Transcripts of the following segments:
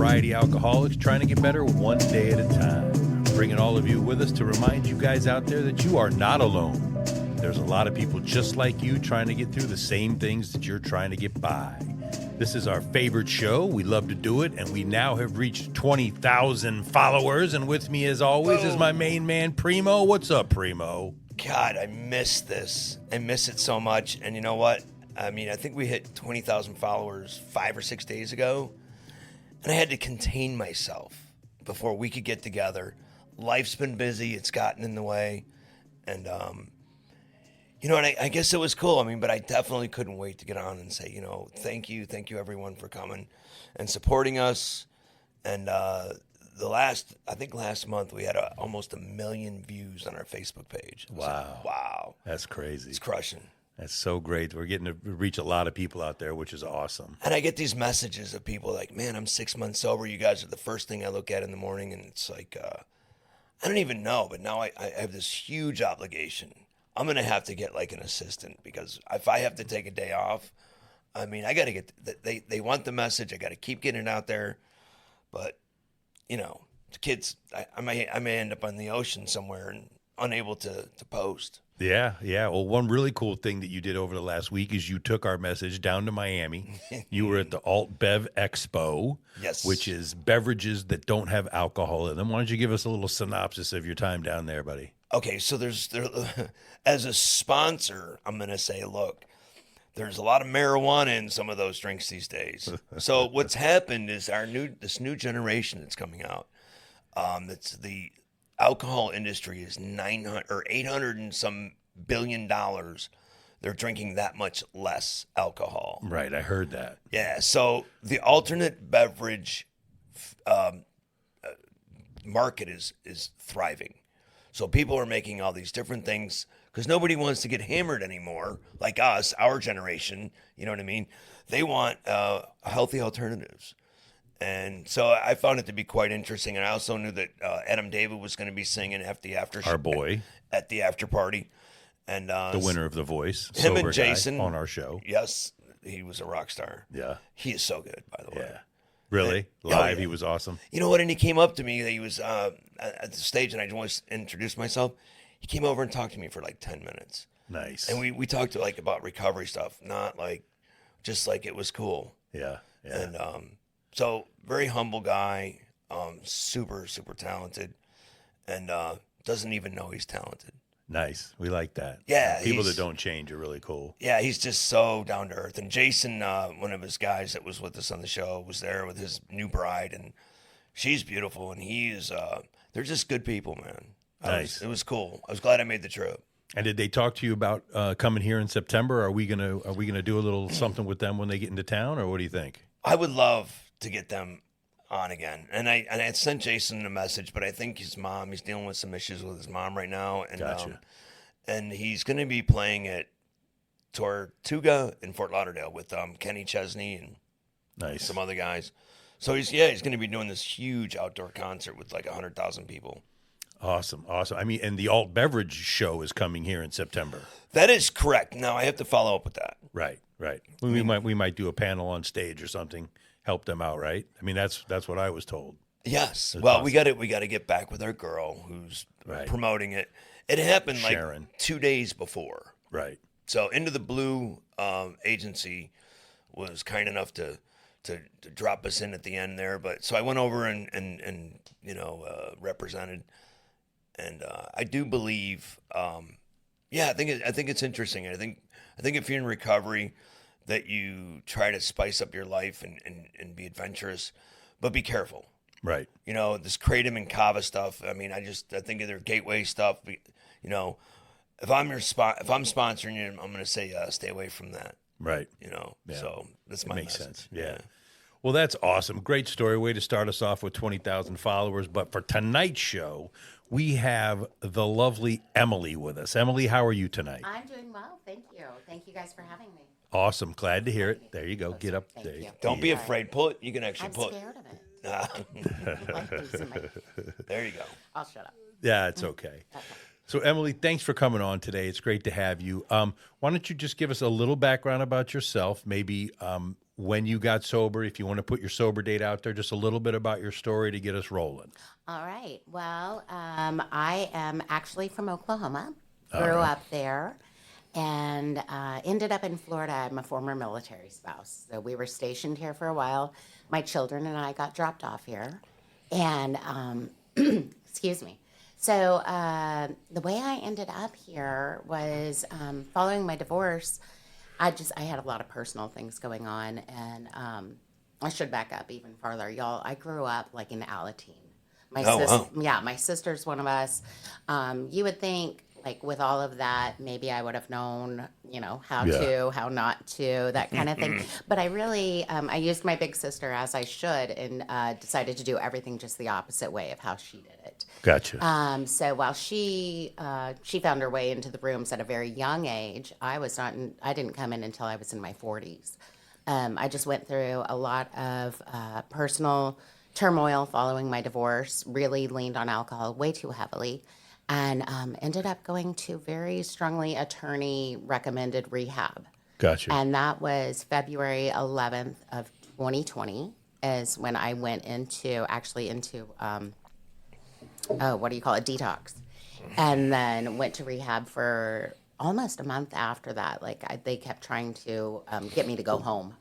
sobriety alcoholics trying to get better one day at a time. Bringing all of you with us to remind you guys out there that you are not alone. There's a lot of people just like you trying to get through the same things that you're trying to get by. This is our favorite show. We love to do it, and we now have reached 20,000 followers. And with me, as always, is my main man, Primo. What's up, Primo? God, I miss this. I miss it so much. And you know what? I mean, I think we hit 20,000 followers 5 or 6 days ago. And I had to contain myself before we could get together. Life's been busy. It's gotten in the way. And, you know, and I guess it was cool. I mean, but I definitely couldn't wait to get on and say, you know, thank you everyone for coming and supporting us. And I think last month we had almost 1 million views on our Facebook page. Wow. That's crazy. It's crushing. That's so great. We're getting to reach a lot of people out there, which is awesome. And I get these messages of people like, man, I'm 6 months sober. You guys are the first thing I look at in the morning. And it's like, I don't even know. But now I have this huge obligation. I'm going to have to get like an assistant because if I have to take a day off, I mean, I got to get, they want the message. I got to keep getting it out there. But, you know, the kids, I may end up on the ocean somewhere and unable to post. Yeah. Well, one really cool thing that you did over the last week is you took our message down to Miami. You were at the Alt Bev Expo, yes, which is beverages that don't have alcohol in them. Why don't you give us a little synopsis of your time down there, buddy? Okay, so there's as a sponsor, I'm going to say, look, there's a lot of marijuana in some of those drinks these days. So what's happened is this new generation that's coming out, that's the alcohol industry is 900 or 800 and some $1 billion. They're drinking that much less alcohol. Right, I heard that. Yeah, so the alternate beverage market is thriving. So people are making all these different things because nobody wants to get hammered anymore, like us, our generation. You know what I mean? They want healthy alternatives. And so I found it to be quite interesting. And I also knew that Adam David was going to be singing at the after our boy at the after party, and the winner of The Voice, him Sober and Jason guy on our show. Yes, he was a rock star. Yeah, he is so good, by the way. Yeah, really live, he was awesome. You know what? And he came up to me. He was at the stage, and I just introduced myself. He came over and talked to me for like 10 minutes. Nice. And we talked like about recovery stuff, not like just like it was cool. Yeah. And so very humble guy, super talented, and doesn't even know he's talented. Nice. We like that. Yeah. People that don't change are really cool. Yeah, he's just so down to earth. And Jason, one of his guys that was with us on the show, was there with his new bride, and she's beautiful, and he is, they're just good people, man. Nice. It was cool. I was glad I made the trip. And did they talk to you about coming here in September? Are we gonna do a little something with them when they get into town, or what do you think? I would love to get them on again. And I sent Jason a message, but I think he's dealing with some issues with his mom right now. And, gotcha. And he's going to be playing at Tortuga in Fort Lauderdale with Kenny Chesney and some other guys. So he's going to be doing this huge outdoor concert with like 100,000 people. Awesome. I mean, and the alt beverage show is coming here in September. That is correct. Now I have to follow up with that. Right. We might do a panel on stage or something, help them out, right? I mean, that's what I was told. Yes. That's well, awesome. we got to get back with our girl who's right. promoting it. It happened Sharon. like 2 days before. Right. So Into the Blue agency was kind enough to drop us in at the end there, but so I went over and you know represented, and I do believe, I think it's interesting. I think if you're in recovery, that you try to spice up your life and be adventurous, but be careful. Right. You know, this Kratom and Kava stuff. I mean, I think of their gateway stuff. You know, if I'm sponsoring you, I'm going to say stay away from that. Right. You know, yeah. So that's my makes message. sense. Yeah. Well, that's awesome. Great story. Way to start us off with 20,000 followers. But for tonight's show, we have the lovely Emily with us. Emily, how are you tonight? I'm doing well. Thank you. Thank you guys for having me. Awesome. Glad to hear it. There you go. Get up Thank there. you. Don't be afraid. Pull it. You can actually I'm pull scared of it. it. There you go. I'll shut up. Yeah, it's okay. So, Emily, thanks for coming on today. It's great to have you. Why don't you just give us a little background about yourself, maybe when you got sober, if you want to put your sober date out there, just a little bit about your story to get us rolling. All right. Well, I am actually from Oklahoma. Grew up there and ended up in Florida. I'm a former military spouse. So we were stationed here for a while. My children and I got dropped off here. And, excuse me. So the way I ended up here was following my divorce. I had a lot of personal things going on, and I should back up even farther, y'all. I grew up like in Alateen. My sister's one of us. You would think, like, with all of that, maybe I would have known, how to, how not to, that kind of thing. But I really, I used my big sister as I should, and decided to do everything just the opposite way of how she did it. Gotcha. So while she found her way into the rooms at a very young age, I didn't come in until I was in my 40s. I just went through a lot of personal turmoil following my divorce, really leaned on alcohol way too heavily, and ended up going to very strongly attorney-recommended rehab. Gotcha. And that was February 11th of 2020 is when I went into detox. And then went to rehab for almost a month after that. They kept trying to get me to go home.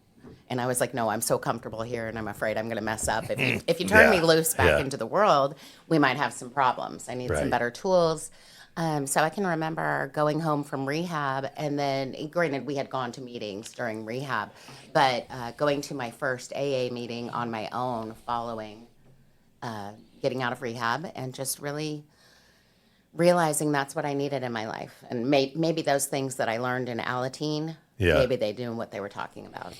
And I was like, no, I'm so comfortable here, and I'm afraid I'm going to mess up. If you turn me loose back into the world, we might have some problems. I need some better tools. So I can remember going home from rehab, and then, granted, we had gone to meetings during rehab, but going to my first AA meeting on my own following getting out of rehab, and just really realizing that's what I needed in my life. And maybe those things that I learned in Alateen, maybe they knew what they were talking about.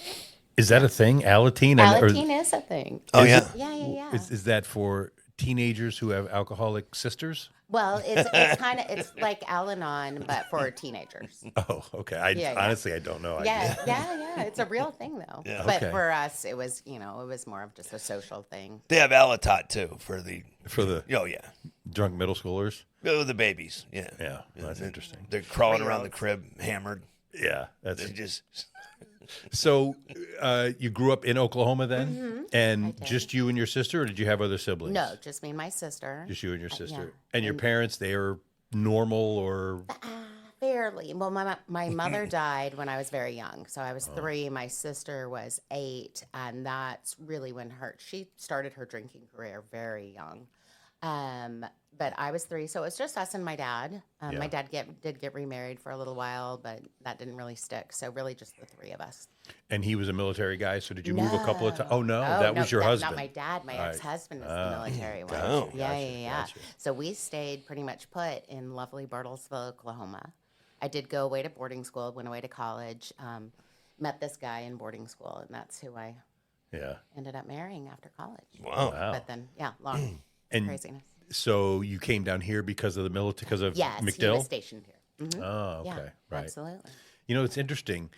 Is that a thing, Alateen? Alateen is a thing. Oh, yeah. Yeah. Is that for teenagers who have alcoholic sisters? Well, it's it's like Al-Anon, but for teenagers. Oh, okay. Honestly, I don't know. Yeah. It's a real thing, though. Yeah. But Okay. for us, it was more of just a social thing. They have Alatot too for the oh yeah, drunk middle schoolers. the babies. Yeah, Yeah, that's interesting. They're crawling around the crib, hammered. Yeah, that's They just so. You grew up in Oklahoma then, and I did. just you and your sister, or did you have other siblings? No, just me and my sister. just you and your sister, yeah. and your parents. They are normal, or Fairly. Well, my mother died when I was very young. So I was 3. My sister was 8. And that's really when she started her drinking career very young. But I was 3. So it was just us and my dad. My dad did get remarried for a little while, but that didn't really stick. So really just the 3 of us. and he was a military guy. So did you move a couple of times? Oh no, that was your husband. Not my dad. My ex-husband was the military one. gotcha, Yeah. gotcha. So we stayed pretty much put in lovely Bartlesville, Oklahoma. I did go away to boarding school, went away to college, met this guy in boarding school, and that's who I ended up marrying after college. wow. But then, long And craziness. so you came down here because of the military, because of Yes, he McDill? was stationed here. Mhm. Oh, okay, Yeah, right. absolutely. You know, it's interesting.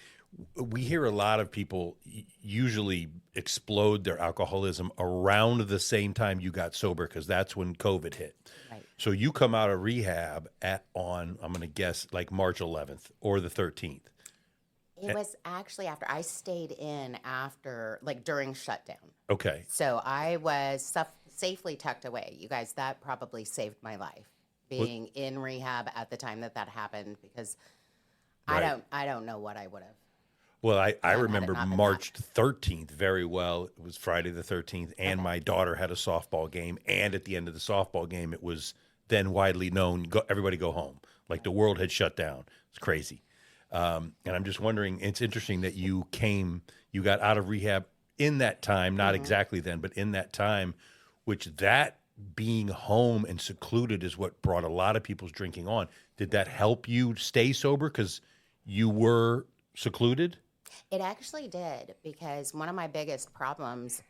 We hear a lot of people usually explode their alcoholism around the same time you got sober, because that's when COVID hit. Right. So you come out of rehab I'm going to guess, like March 11th or the 13th. It was actually after I stayed in during shutdown. Okay. So I was safely tucked away. You guys, that probably saved my life, being in rehab at the time that happened, because Right. I don't know what I would have. Well, I had it remember not been March 13th very well. It was Friday the 13th, and my daughter had a softball game. And at the end of the softball game, it was then widely known, everybody go home. Like the world had shut down. It's crazy. And I'm just wondering, it's interesting that you got out of rehab in that time, not exactly then, but in that time, which that being home and secluded is what brought a lot of people's drinking on. Did that help you stay sober because you were secluded? It actually did, because one of my biggest problems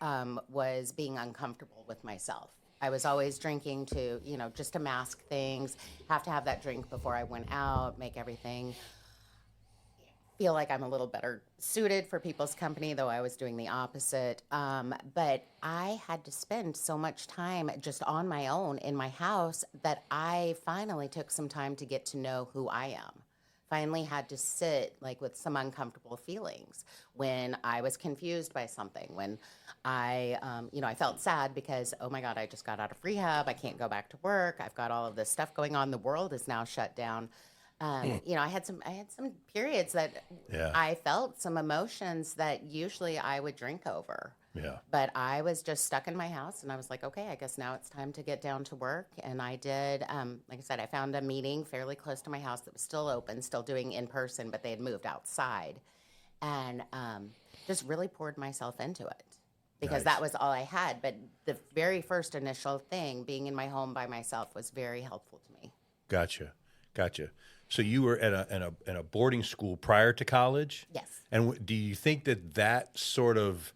was being uncomfortable with myself. I was always drinking to, just to mask things, have to have that drink before I went out, make everything feel like I'm a little better suited for people's company, though I was doing the opposite. But I had to spend so much time just on my own in my house that I finally took some time to get to know who I am. finally had to sit like with some uncomfortable feelings when I was confused by something, when I, I felt sad because, oh my God, I just got out of rehab. I can't go back to work. I've got all of this stuff going on. The world is now shut down. I had some periods that I felt some emotions that usually I would drink over. Yeah. But I was just stuck in my house, and I was like, okay, I guess now it's time to get down to work. And I did, like I said, I found a meeting fairly close to my house that was still open, still doing in person, but they had moved outside. And just really poured myself into it because that was all I had. But the very first initial thing, being in my home by myself, was very helpful to me. Gotcha. So you were at a boarding school prior to college? Yes. And do you think that sort of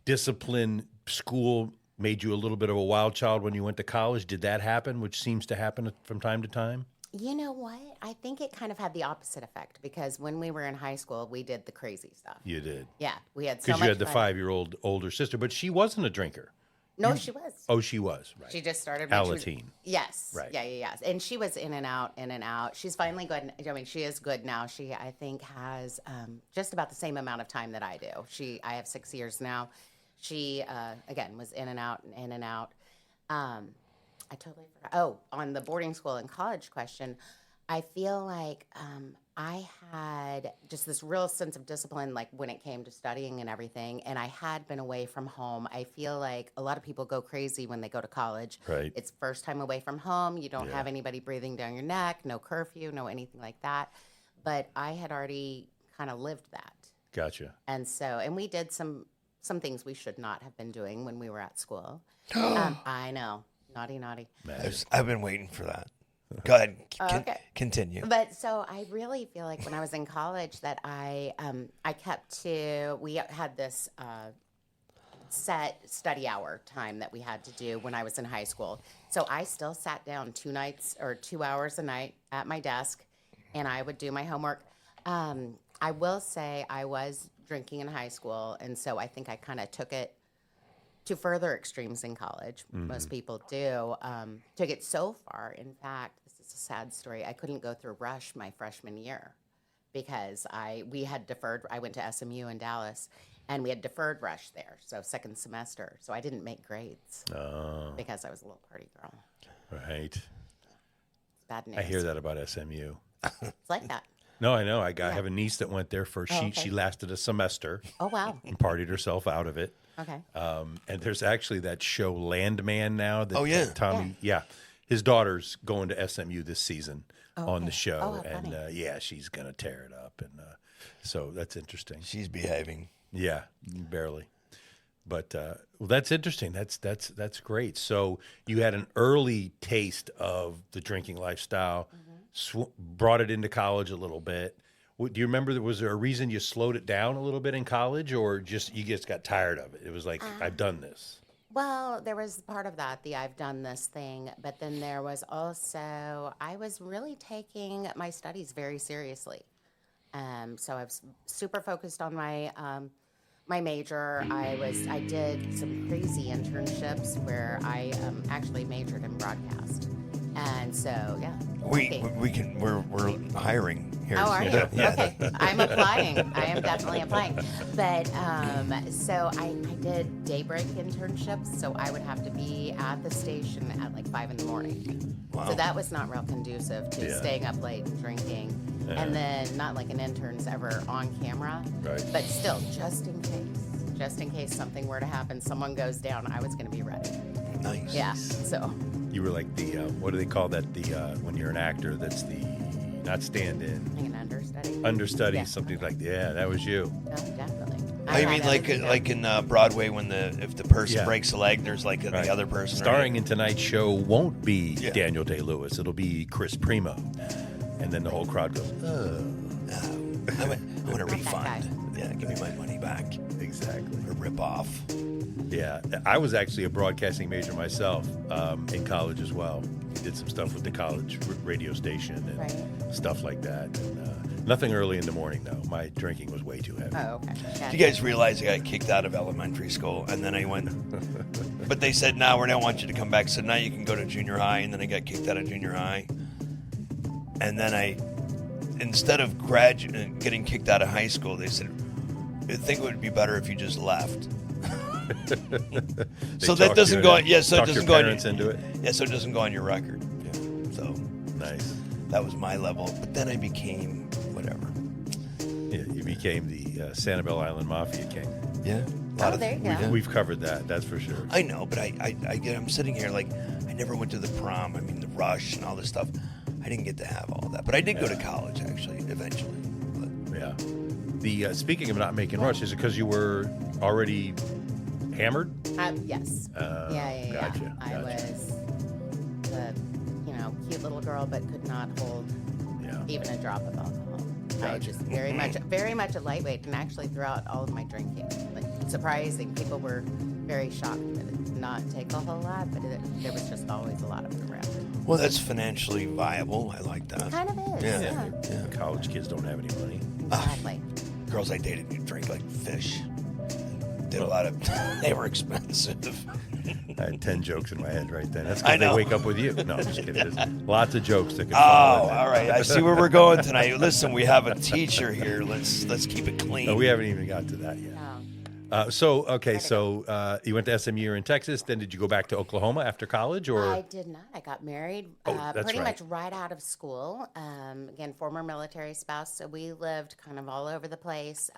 discipline school made you a little bit of a wild child when you went to college? Did that happen, which seems to happen from time to time? You know what? I think it kind of had the opposite effect because when we were in high school, we did the crazy stuff. You did? Yeah, we had so much Because you had the fun. 5-year-old older sister, but she wasn't a drinker. No, she was. Oh, she was, right. She just started when she was- Alateen. Yes. Right. Yeah. And she was in and out. She's finally good. I mean, she is good now. She, I think, has just about the same amount of time that I do. I have 6 years now. She, again, was in and out. I totally forgot. Oh, on the boarding school and college question, I feel like I had just this real sense of discipline, like when it came to studying and everything, and I had been away from home. I feel like a lot of people go crazy when they go to college. Right. It's first time away from home. You don't have anybody breathing down your neck, no curfew, no anything like that. But I had already kind of lived that. Gotcha. And we did some things we should not have been doing when we were at school. I know. Naughty. I've been waiting for that. Go ahead. Okay. Continue. But so I really feel like when I was in college that I kept to, we had this set study hour time that we had to do when I was in high school. So I still sat down 2 hours a night at my desk, and I would do my homework. I will say I was drinking in high school, and so I think I kind of took it to further extremes in college. Most people do. Took it so far. In fact, this is a sad story. I couldn't go through Rush my freshman year because we had deferred. I went to SMU in Dallas, and we had deferred Rush there, so second semester. So I didn't make grades because I was a little party girl. Right. It's bad news. I hear that about SMU. It's like that. No, I know. I have a niece that went there first. She lasted a semester. Oh, wow. And partied herself out of it. Okay. And there's actually that show Landman now. That, Oh, yeah. that Tommy, his daughter's going to SMU this season on the show. Oh, how and funny. she's going to tear it up. And so that's interesting. She's behaving. Yeah, barely. But well, that's interesting. That's great. So you had an early taste of the drinking lifestyle, brought it into college a little bit. Do you remember, was there a reason you slowed it down a little bit in college, or you just got tired of it? It was like, I've done this. Well, there was part of that, the I've done this thing, but then there was also, I was really taking my studies very seriously. So I was super focused on my my major. I did some crazy internships where I actually majored in broadcast. And so, yeah. We're hiring here. Oh, are you? Okay. I'm applying. I am definitely applying. But so I did daybreak internships, so I would have to be at the station at like 5 in the morning. Wow. So that was not real conducive to staying up late and drinking. And then not like an intern's ever on camera. Right. But still, just in case something were to happen, someone goes down, I was going to be ready. Nice. Yeah. So. You were like the, what do they call that? The when you're an actor, that's the, not stand-in. Like an understudy. Understudy, Yeah. something like that. Yeah, that was you. No, definitely. I mean, like in Broadway, when if the person Yeah. breaks a leg, there's like Right. the other person. Starring right? in tonight's show won't be Yeah. Daniel Day-Lewis. It'll be Chris Primo. And then the whole crowd goes, oh. I want a Not that guy. refund. Yeah, give me my money back. Exactly. A rip off. Yeah, I was actually a broadcasting major myself in college as well. Did some stuff with the college radio station and Right. stuff like that. And, nothing early in the morning, though. My drinking was way too heavy. Oh, okay. Yeah. You guys realize I got kicked out of elementary school, and then I went. But they said, "No, we don't want you to come back." So now you can go to junior high, and then I got kicked out of junior high, and then instead of getting kicked out of high school, they said, I think it would be better if you just left. So that doesn't go on. Yeah, so it doesn't go on your, into it. Yeah, so it doesn't go on your record. Yeah. So Nice. that was my level. But then I became whatever. Yeah, you became the Sanibel Island Mafia king. Yeah. There you go. We've covered that. That's for sure. I know, but I'm sitting here like I never went to the prom. I mean, the rush and all this stuff. I didn't get to have all that, but I did go to college actually, eventually. But, Yeah. The speaking of not making rush, is it because you were already hammered? Yes. Yeah. Gotcha. I was the, cute little girl, but could not hold even a drop of alcohol. I Gotcha. just very much a lightweight, and actually throughout all of my drinking, like surprising, people were very shocked that it did not take a whole lot, but there was just always a lot of it around. well, that's financially viable. I like that. Kind of is. Yeah. The college kids don't have any money. Exactly. Girls I dated who drank like fish. Did a lot of. They were expensive. I had 10 jokes in my head right then. That's I because they know. wake up with you. No, I'm just kidding. There's lots of jokes that could Oh, follow in that. all right. I see where we're going tonight. Listen, we have a teacher here. Let's keep it clean. No, we haven't even got to that yet. So you went to SMU in Texas. Then did you go back to Oklahoma after college, or? I did not. I got married that's pretty right. much right out of school. Again, former military spouse, so we lived kind of all over the place.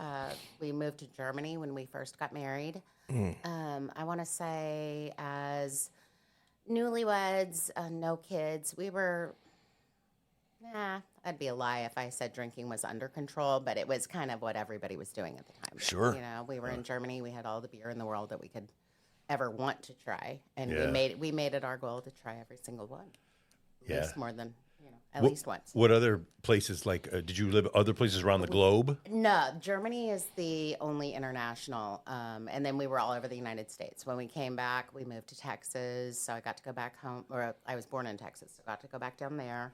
We moved to Germany when we first got married. I want to say as newlyweds, no kids. We were, I'd be a lie if I said drinking was under control, but it was kind of what everybody was doing at the time. Sure. We were in Germany. We had all the beer in the world that we could ever want to try, and Yeah. we made it our goal to try every single one. At Yeah. least more than at least once. What other places, did you live other places around the globe? No, Germany is the only international, and then we were all over the United States. When we came back, we moved to Texas, so I got to go back home, or I was born in Texas, so I got to go back down there.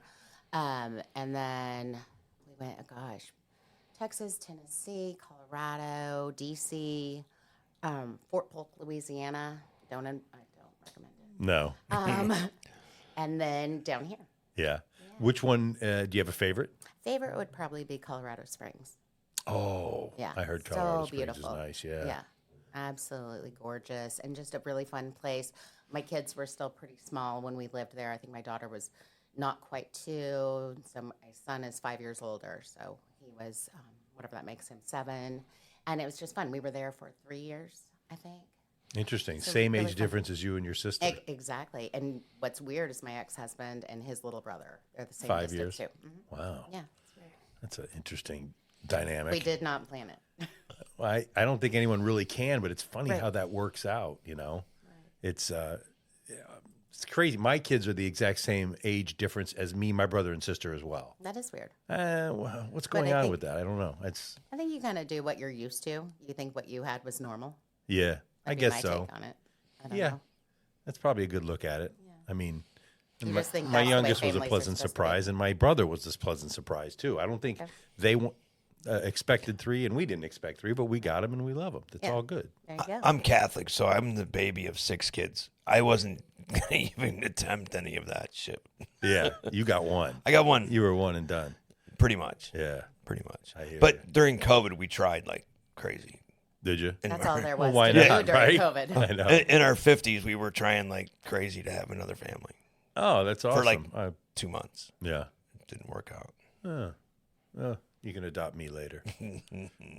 And then we went, Texas, Tennessee, Colorado, D.C., Fort Polk, Louisiana. I don't recommend it. No. And then down here. Yeah. Which one, do you have a favorite? Favorite would probably be Colorado Springs. Oh, Yeah. I heard Colorado so Springs beautiful. is nice. Yeah. Yeah. Absolutely gorgeous and just a really fun place. My kids were still pretty small when we lived there. I think my daughter was not quite 2. So my son is 5 years older. So he was, whatever that makes him, 7. And it was just fun. We were there for 3 years, I think. Interesting. So Same really age fun. difference as you and your sister. Exactly. And what's weird is my ex-husband and his little brother. They're the same 5 distance years. too. Wow. Yeah, it's weird. That's an interesting dynamic. We did not plan it. Well, I don't think anyone really can, but it's funny Right. how that works out, It's it's crazy. My kids are the exact same age difference as me, my brother and sister as well. That is weird. What's But going I on think- with that? I don't know. It's I think you kind of do what you're used to. You think what you had was normal. yeah, I That'd be guess my so. take on it. I don't Yeah, know. that's probably a good look at it. Yeah. I mean, You my, just think my that's the way youngest was a families are pleasant supposed to be. surprise, and my brother was this pleasant surprise too. I don't think Okay. they expected 3, and we didn't expect 3, but we got them and we love them. That's Yeah. all good. There you go. I'm Catholic, so I'm the baby of 6 kids. I wasn't gonna even attempt any of that shit. Yeah, you got one. I got one, You were one and done. pretty much. Yeah, Pretty much. I hear But during COVID, we tried like crazy. did you? That's all there Well, was why to not? do during Right? COVID. I know. In our 50s, we were trying like crazy to have another family Oh, that's awesome. for like I- 2 months. yeah. It didn't work out. You can adopt me later.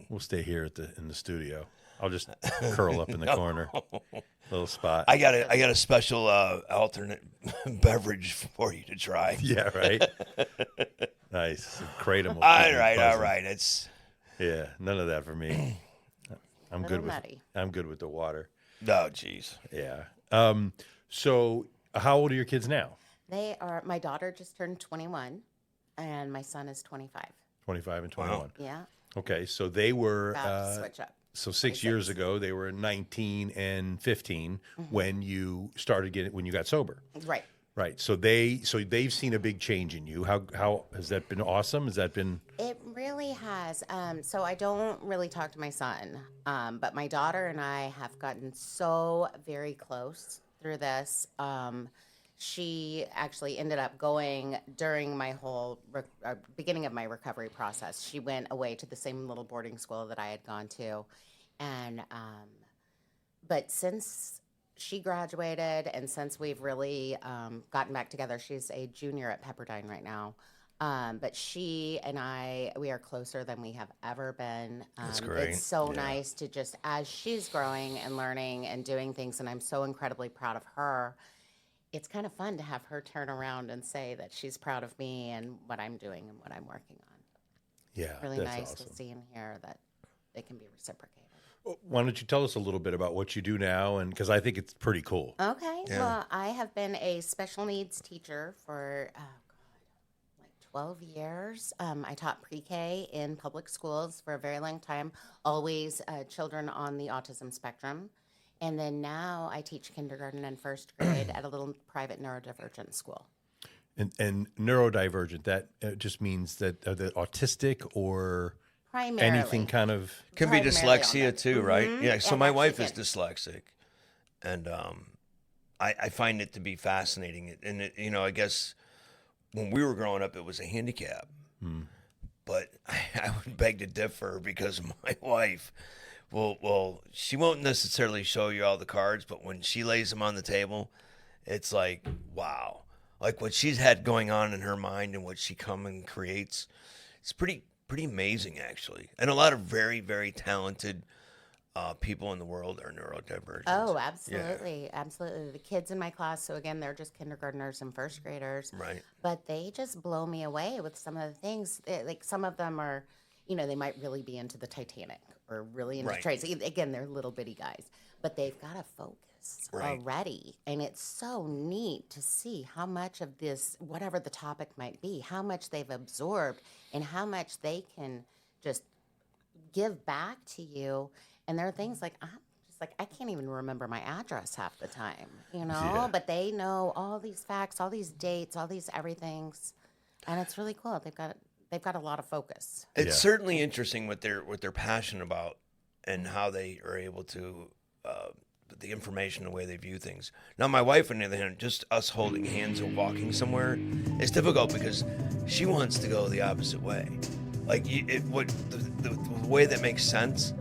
We'll stay here in the studio. I'll just curl up in the corner, little spot. I got a special alternate beverage for you to try. Yeah, right. Nice. Kratom. will All keep me right. buzzing. It's Yeah, none of that for me. I'm Little good with. nutty. I'm good with the water. oh jeez. Yeah. So, how old are your kids now? They are. My daughter just turned 21, and my son is 25. 25 and 21. Yeah, Okay, so they were. about to switch up. So 6 years ago, they were 19 and 15 when you when you got sober. Right. Right. So they've seen a big change in you. How has that been awesome? Has that been It really has. So I don't really talk to my son, but my daughter and I have gotten so very close through this. she actually ended up going during my whole beginning of my recovery process. She went away to the same little boarding school that I had gone to. And, but since she graduated and since we've really gotten back together, she's a junior at Pepperdine right now. But she and I, we are closer than we have ever been. That's great. It's so nice to just, as she's growing and learning and doing things, and I'm so incredibly proud of her, it's kind of fun to have her turn around and say that she's proud of me and what I'm doing and what I'm working on. Yeah, Really that's nice awesome. to see and hear that they can be reciprocated. Why don't you tell us a little bit about what you do now? And because I think it's pretty cool. Okay. Yeah. Well, I have been a special needs teacher for, 12 years. I taught pre-K in public schools for a very long time, always children on the autism spectrum. And then now I teach kindergarten and first grade at a little private neurodivergent school. And neurodivergent, that just means that the autistic or Primarily. anything kind of... Can be Primarily on dyslexia that. too, right? Mhm. Yeah. So And my actually wife is can. dyslexic, and I find it to be fascinating. And I guess when we were growing up, it was a handicap. But I would beg to differ because my wife, well, she won't necessarily show you all the cards, but when she lays them on the table, it's like, wow. Like what she's had going on in her mind and what she comes and creates, it's pretty amazing, actually. And a lot of very, very talented people in the world are neurodivergent. Oh, absolutely. Absolutely. The kids in my class, so again, they're just kindergartners and first graders. Right. But they just blow me away with some of the things. Like some of them are, they might really be into the Titanic or really into Right. trades. Again, they're little bitty guys, but they've got a focus Right. already. And it's so neat to see how much of this, whatever the topic might be, how much they've absorbed and how much they can just give back to you. And there are things like, I'm just like, I can't even remember my address half the time, Yeah. but they know all these facts, all these dates, all these everythings. And it's really cool. They've got a lot of focus. It's Yeah. certainly interesting what they're passionate about and how they are able to the information, the way they view things. Now, my wife, on the other hand, just us holding hands and walking somewhere is difficult because she wants to go the opposite way. Like the way that makes sense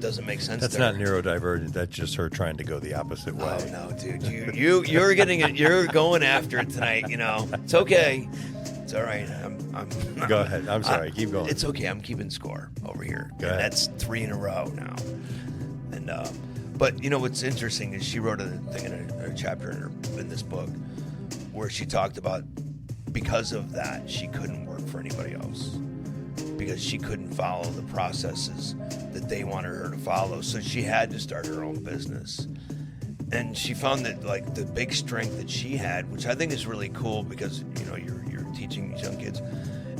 doesn't make sense. That's to her. not neurodivergent. That's just her trying to go the opposite way. Oh no, dude! You're getting it. You're going after it tonight. It's okay. It's all right. I'm Go ahead. I'm sorry. Keep going. It's okay. I'm keeping score over here. Go And ahead. that's 3 in a row now. And but what's interesting is she wrote a thing in a chapter in this book where she talked about because of that she couldn't work for anybody else because she couldn't follow the processes that they wanted her to follow. So she had to start her own business. And she found that like the big strength that she had, which I think is really cool because you're teaching these young kids,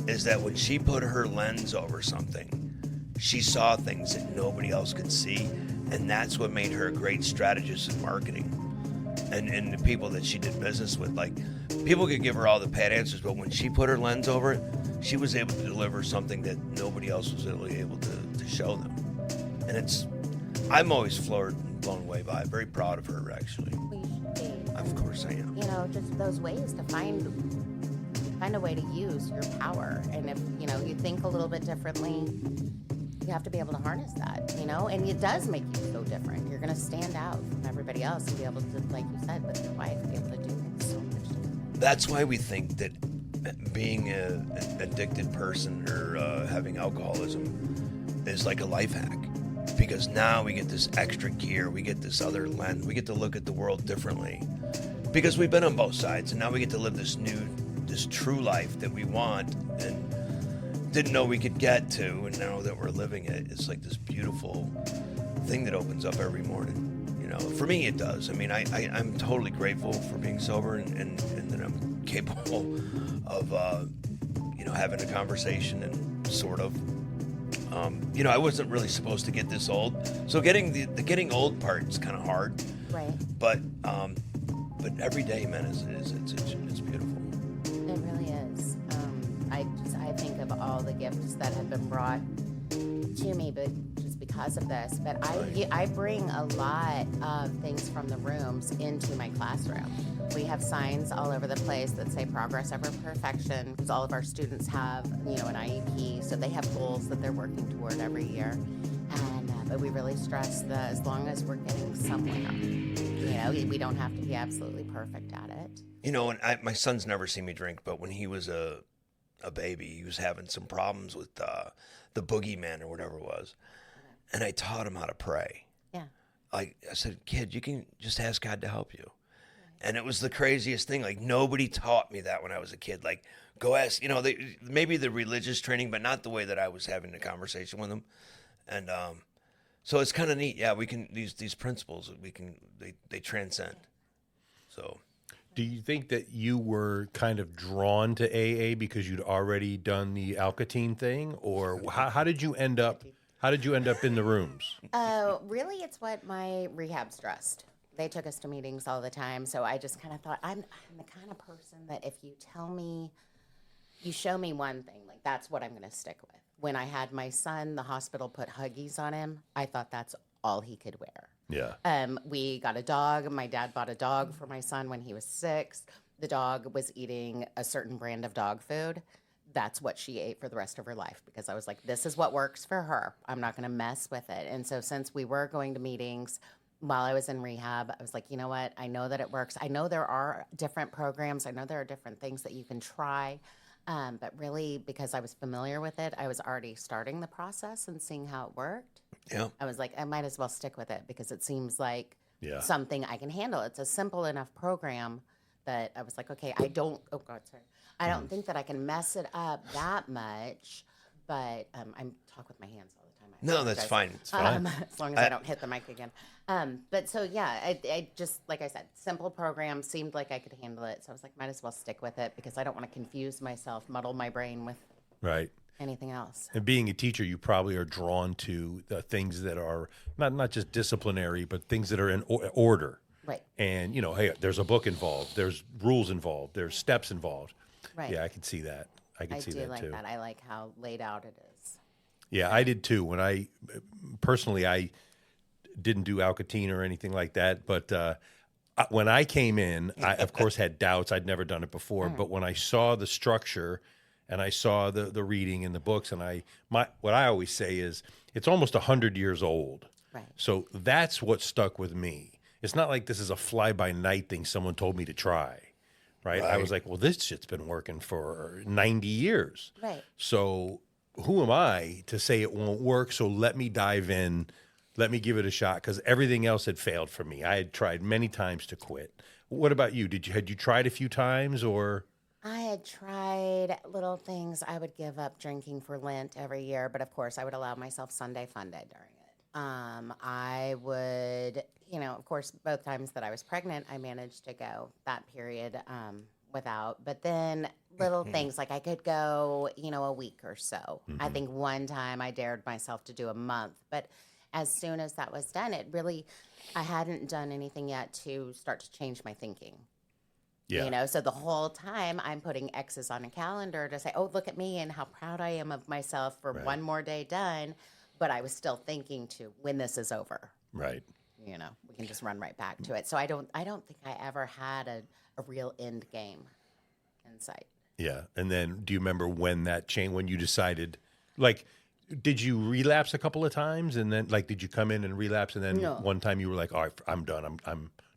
is that when she put her lens over something, she saw things that nobody else could see, and that's what made her a great strategist in marketing. And the people that she did business with, like people could give her all the pat answers, but when she put her lens over it, she was able to deliver something that nobody else was really able to show them. And I'm always floored and blown away by it. Very proud of her, actually. We should be. Of course I am. Just those ways to find a way to use your power. And if, you think a little bit differently, you have to be able to harness that, and it does make you so different. You're going to stand out from everybody else and be able to, like you said, with your wife, be able to do things so much different. That's why we think that being an addicted person or having alcoholism is like a life hack. Because now we get this extra gear, we get this other lens, we get to look at the world differently. Because we've been on both sides, and now we get to live this true life that we want and didn't know we could get to, and now that we're living it, it's like this beautiful thing that opens up every morning. For me it does. I mean, I'm totally grateful for being sober and that I'm capable of having a conversation and sort of I wasn't really supposed to get this old, so getting the getting old part is kind of hard. Right. But every day, man, it's beautiful. It really is. I think of all the gifts that have been brought to me, but just because of this. But I bring a lot of things from the rooms into my classroom. We have signs all over the place that say progress over perfection, because all of our students have, an IEP, so they have goals that they're working toward every year. And but we really stress that as long as we're getting somewhere, we don't have to be absolutely perfect at it. And my son's never seen me drink, but when he was a baby, he was having some problems with the boogeyman or whatever it was, and I taught him how to pray. Yeah. I said, kid, you can just ask God to help you. And it was the craziest thing. Like, nobody taught me that when I was a kid. Like, go ask, maybe the religious training, but not the way that I was having the conversation with them. And so it's kind of neat. Yeah, we can, these principles, they transcend. So. Do you think that you were kind of drawn to AA because you'd already done the Alcatel thing? Or how did you end up in the rooms? Really, it's what my rehab stressed. They took us to meetings all the time, so I just kind of thought, I'm the kind of person that if you show me one thing, like that's what I'm going to stick with. When I had my son, the hospital put Huggies on him. I thought that's all he could wear. Yeah. We got a dog. My dad bought a dog for my son when he was 6. The dog was eating a certain brand of dog food. That's what she ate for the rest of her life, because I was like, this is what works for her. I'm not going to mess with it. And so since we were going to meetings while I was in rehab, I was like, you know what? I know that it works. I know there are different programs. I know there are different things that you can try. But really, because I was familiar with it, I was already starting the process and seeing how it worked. Yeah. I was like, I might as well stick with it because it seems like Yeah. something I can handle. It's a simple enough program that I was like, okay, I don't think that I can mess it up that much, but I'm talk with my hands all the time. No, that's fine. It's fine. As long as I don't hit the mic again. But so, yeah, I just, like I said, simple program, seemed like I could handle it. So I was like, might as well stick with it because I don't want to confuse myself, muddle my brain with Right. anything else. And being a teacher, you probably are drawn to the things that are not just disciplinary, but things that are in order. Right. And, hey, there's a book involved. There's rules involved. There's steps involved. Right. Yeah, I can see that. I can see do that like too. that. I like how laid out it is. Yeah, I did too. When I didn't do Alcatel or anything like that, but when I came in, I of course had doubts. I'd never done it before, but when I saw the structure and I saw the reading in the books, and what I always say is it's almost 100 years old. Right. So that's what stuck with me. It's not like this is a fly-by-night thing someone told me to try, right? I was like, well, this shit's been working for 90 years. Right. So who am I to say it won't work? So let me dive in. Let me give it a shot, because everything else had failed for me. I had tried many times to quit. What about you? Had you tried a few times, or? I had tried little things. I would give up drinking for Lent every year, but of course I would allow myself Sunday fun day during it. I would, of course, both times that I was pregnant, I managed to go that period without. But then little things like I could go, a week or so. I think one time I dared myself to do a month, but as soon as that was done, I hadn't done anything yet to start to change my thinking. Yeah. So the whole time I'm putting X's on a calendar to say, oh, look at me and how proud I am of myself for one more day done. But I was still thinking to when this is over. Right. We can just run right back to it. So I don't think I ever had a real end game in sight. Yeah. And then do you remember when that changed, when you decided, like, did you relapse a couple of times? And then, like, did you come in and relapse? And then one time you were like, all right, I'm done.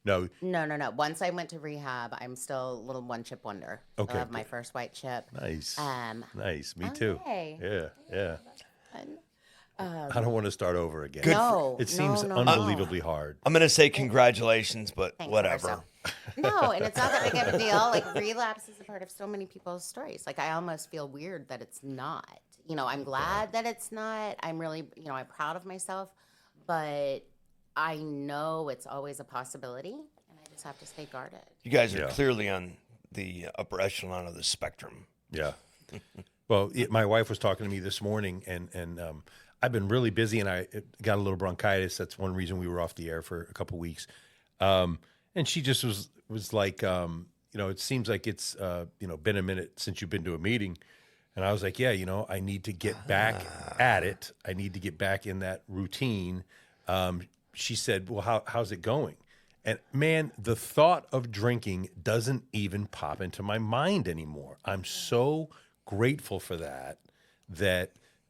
No. No. Once I went to rehab, I'm still a little one chip wonder. Okay. I have my first white chip. Nice. Nice. Me too. Okay. Yeah. I don't want to start over again. No. It seems no. unbelievably hard. I'm going to say congratulations, but Thanks, whatever. No, and it's not that big of a deal. Like, relapse is a part of so many people's stories. Like, I almost feel weird that it's not. I'm glad that it's not. I'm really, I'm proud of myself. But I know it's always a possibility, and I just have to stay guarded. You guys are clearly on the upper echelon of the spectrum. Yeah. Well, my wife was talking to me this morning, and I've been really busy, and I got a little bronchitis. That's one reason we were off the air for a couple of weeks. And she just was like, it seems like it's, been a minute since you've been to a meeting. And I was like, yeah, I need to get back at it. I need to get back in that routine. She said, well, how's it going? And man, the thought of drinking doesn't even pop into my mind anymore. I'm so grateful for that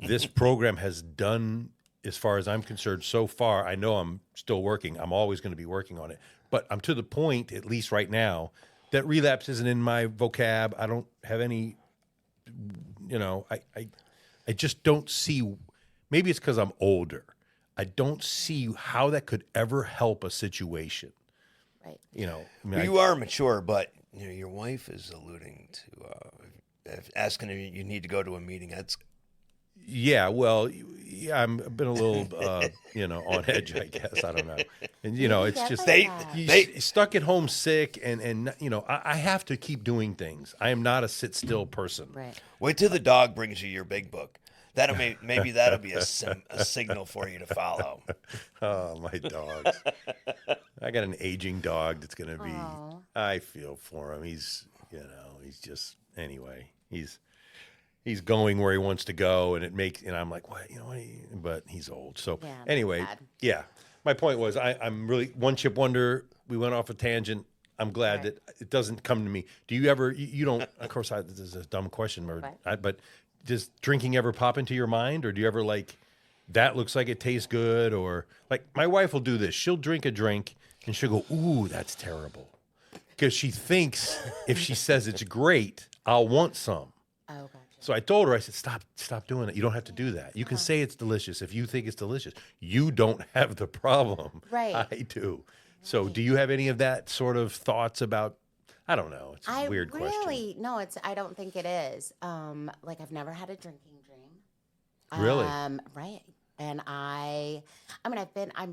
this program has done, as far as I'm concerned, so far. I know I'm still working. I'm always going to be working on it. But I'm to the point, at least right now, that relapse isn't in my vocab. I don't have any, I just don't see, maybe it's because I'm older. I don't see how that could ever help a situation. Right. You are mature, but your wife is alluding to asking if you need to go to a meeting. That's Yeah, well, yeah, I've been a little, on edge, I guess. I don't know. And, it's just, they stuck at home sick, and I have to keep doing things. I am not a sit-still person. Right. Wait till the dog brings you your big book. Maybe that'll be a signal for you to follow. Oh, my dogs. I got an aging dog that's going to be, I feel for him. He's just, anyway, he's going where he wants to go, and I'm like, what, but he's old. So anyway, my point was, I'm really one chip wonder. We went off a tangent. I'm glad that it doesn't come to me. Do you ever, you don't, of course, this is a dumb question, but does drinking ever pop into your mind, or do you ever that looks like it tastes good, or my wife will do this. She'll drink a drink and she'll go, ooh, that's terrible. Because she thinks if she says it's great, I'll want some. Oh, gotcha. So I told her, I said, stop doing it. You don't have to do that. You can say it's delicious if you think it's delicious. You don't have the problem. Right. I do. So do you have any of that sort of thoughts about, I don't know. It's a weird question. No, I don't think it is. I've never had a drinking dream. Really? Right. And I'll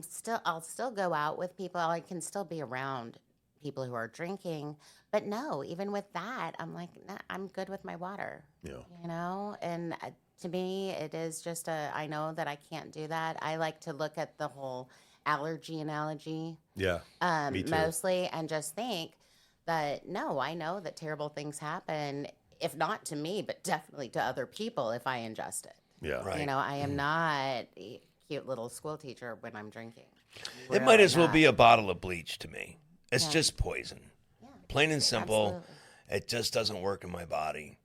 still go out with people. I can still be around people who are drinking, but no, even with that, I'm like, nah, I'm good with my water. Yeah. And to me, it is just I know that I can't do that. I like to look at the whole allergy analogy. Yeah. Me too. Mostly, and just think that, no, I know that terrible things happen, if not to me, but definitely to other people if I ingest it. Yeah. Right. I am not a cute little school teacher when I'm drinking. It might as well be a bottle of bleach to me. It's just poison. Yeah. Plain and simple. Absolutely. It just doesn't work in my body.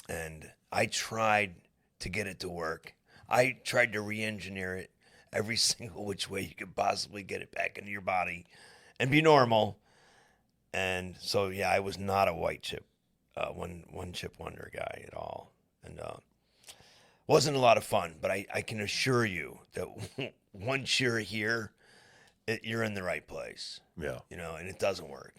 And I tried to get it to work. I tried to re-engineer it every single which way you could possibly get it back into your body and be normal. And so, I was not a white chip, one chip wonder guy at all. And wasn't a lot of fun, but I can assure you that once you're here, you're in the right place. Yeah. And it doesn't work.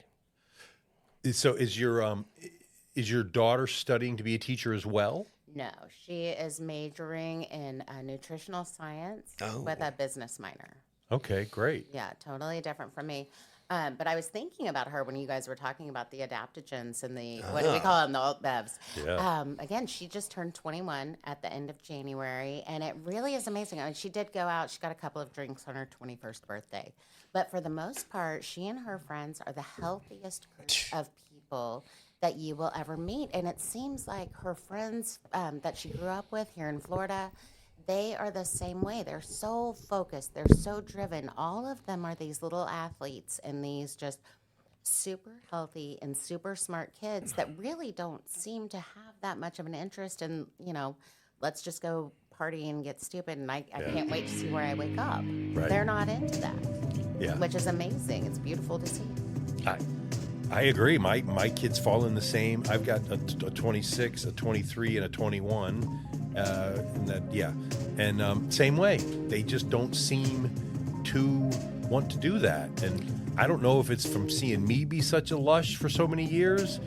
So is your daughter studying to be a teacher as well? No, she is majoring in nutritional science with a business minor. Okay, great. Yeah, totally different from me. But I was thinking about her when you guys were talking about the adaptogens and the, what do we call them, the alt bevs. Yeah. Again, she just turned 21 at the end of January, and it really is amazing. I mean, she did go out. She got a couple of drinks on her 21st birthday. But for the most part, she and her friends are the healthiest group of people that you will ever meet. And it seems like her friends that she grew up with here in Florida, they are the same way. They're so focused. They're so driven. All of them are these little athletes and these just super healthy and super smart kids that really don't seem to have that much of an interest in, let's just go party and get stupid. And I can't wait to see where I wake up. Right. They're not into that, which is amazing. It's beautiful to see. I agree. My kids fall in the same. I've got a 26, a 23, and a 21. And same way. They just don't seem to want to do that. And I don't know if it's from seeing me be such a lush for so many years,